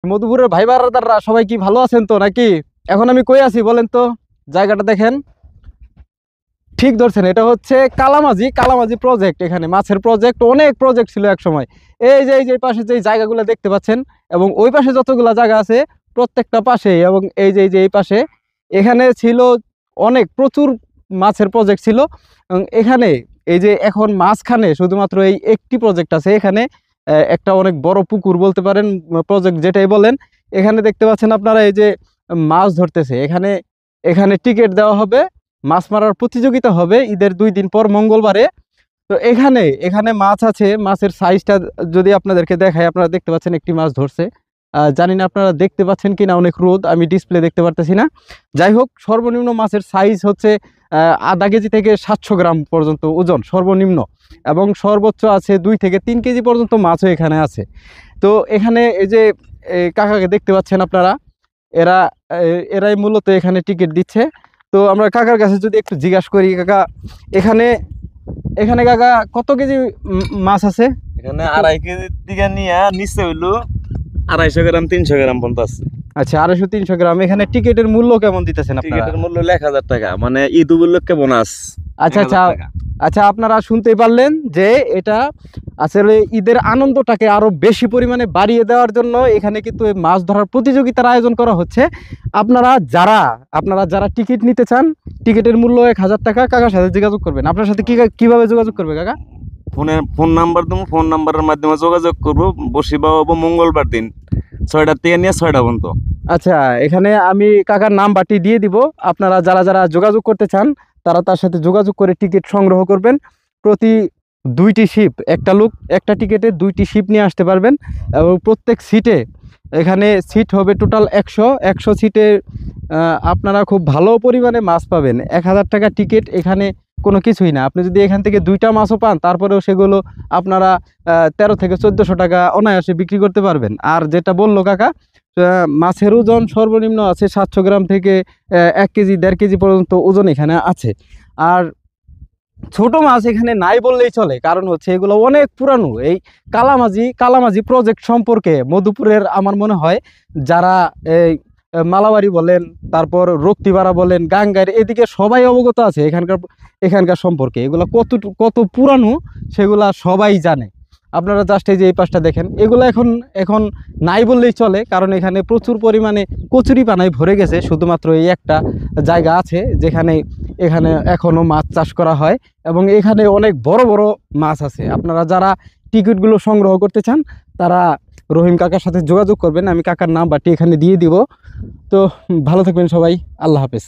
মধুপুরের ভাই বারাদাররা সবাই কি ভালো আছেন তো নাকি? এখন আমি কই আছি বলেন তো? জায়গাটা দেখেন, ঠিক ধরছেন, এটা হচ্ছে কালামাজি। কালামাজি প্রজেক্ট, এখানে মাছের প্রজেক্ট, অনেক প্রজেক্ট ছিল এক সময়। এই যে পাশে যে জায়গাগুলো দেখতে পাচ্ছেন এবং ওই পাশে যতগুলা জায়গা আছে প্রত্যেকটা পাশে, এবং এই যে এই পাশে এখানে ছিল অনেক প্রচুর মাছের প্রজেক্ট ছিল। এবং এখানে এই যে এখন মাঝখানে শুধুমাত্র এই একটি প্রজেক্ট আছে। এখানে একটা অনেক বড় পুকুর বলতে পারেন, প্রজেক্ট যেটাই বলেন। এখানে দেখতে পাচ্ছেন আপনারা এই যে মাছ ধরতেছে। এখানে এখানে টিকিট দেওয়া হবে, মাছ মারার প্রতিযোগিতা হবে ঈদের 2 দিন পর মঙ্গলবারে। তো এখানে এখানে মাছ আছে, মাছের সাইজটা যদি আপনাদেরকে দেখায়, আপনারা দেখতে পাচ্ছেন একটি মাছ ধরছে। জানি না আপনারা দেখতে পাচ্ছেন কিনা, অনেক রোদ, আমি ডিসপ্লে দেখতে পারতেছি না। যাই হোক, সর্বনিম্ন মাছের সাইজ হচ্ছে আধা কেজি থেকে 700 গ্রাম পর্যন্ত ওজন সর্বনিম্ন, এবং সর্বোচ্চ আছে 2 থেকে 3 কেজি পর্যন্ত মাছও এখানে আছে। তো এখানে এই যে কাকাকে দেখতে পাচ্ছেন আপনারা, এরা এরাই মূলত এখানে টিকিট দিচ্ছে। তো আমরা কাকার কাছে যদি একটু জিজ্ঞাসা করি, কাকা এখানে এখানে কাকা কত কেজি মাছ আছে? এখানে 2.5 কেজি থেকে নিয়ে নিচে হইলো 250 গ্রাম 300 গ্রাম পর্যন্ত আছে। আচ্ছা, 250-300 গ্রাম। এখানে টিকিটের মূল্য কেমন দিতেছেন আপনারা? টিকিটের মূল্য 1000 টাকা, মানে ঈদ উপলক্ষে বোনাস। আচ্ছা আচ্ছা আচ্ছা, আপনারা শুনতেই পারলেন যে এটা আসলে ঈদের আনন্দটাকে আরো বেশি পরিমাণে বাড়িয়ে দেওয়ার জন্য এখানে কিন্তু এই মাছ ধরার প্রতিযোগিতার আয়োজন করা হচ্ছে। আপনারা যারা টিকিট নিতে চান, টিকিটের মূল্য 1000 টাকা। কাকার সাথে যোগাযোগ করবেন। আপনার সাথে কিভাবে যোগাযোগ করবে কাকা? ফোন নাম্বার দেবো, ফোন নাম্বারের মাধ্যমে যোগাযোগ করবো। বসিবা হবো মঙ্গলবার দিন 6টা থেকে নিয়ে 6টা পর্যন্ত। আচ্ছা, এখানে আমি কাকার নাম্বারটি দিয়ে দিব। আপনারা যারা যারা যোগাযোগ করতে চান তারা তার সাথে যোগাযোগ করে টিকিট সংগ্রহ করবেন। প্রতি 2টি শিপ, একটা লোক একটা টিকিটে 2টি শিপ নিয়ে আসতে পারবেন, এবং প্রত্যেক সিটে এখানে সিট হবে টোটাল 100 সিটে। আপনারা খুব ভালো পরিমাণে মাছ পাবেন। 1000 টাকা টিকিট, এখানে কোনো কিছুই না। আপনি যদি এখান থেকে 2টা মাছও পান, তারপরেও সেগুলো আপনারা 13 থেকে 1400 টাকা অনায়াসে বিক্রি করতে পারবেন। আর যেটা বললো কাকা, মাছের ওজন সর্বনিম্ন আছে 700 গ্রাম থেকে 1 কেজি 1.5 কেজি পর্যন্ত ওজন এখানে আছে। আর ছোট মাছ এখানে নাই বললেই চলে, কারণ হচ্ছে এগুলো অনেক পুরানো। এই কালামাজি প্রজেক্ট সম্পর্কে মধুপুরের আমার মনে হয় যারা এই মালাবাড়ি বলেন, তারপর রক্তিপাড়া বলেন, গাঙ্গার এদিকে সবাই অবগত আছে এখানকার সম্পর্কে। এগুলো কত পুরানো সেগুলা সবাই জানে। আপনারা জাস্ট এই যে এই পাশটা দেখেন, এগুলো এখন নাই বললেই চলে, কারণ এখানে প্রচুর পরিমাণে কচুরি পানায় ভরে গেছে। শুধুমাত্র এই একটা জায়গা আছে যেখানে এখানে এখনও মাছ চাষ করা হয়, এবং এখানে অনেক বড় বড় মাছ আছে। আপনারা যারা টিকিটগুলো সংগ্রহ করতে চান তারা রহিম কাকার সাথে যোগাযোগ করবেন। আমি কাকার নাম্বারটি এখানে দিয়ে দিব। তো ভালো থাকবেন সবাই, আল্লাহ হাফেজ।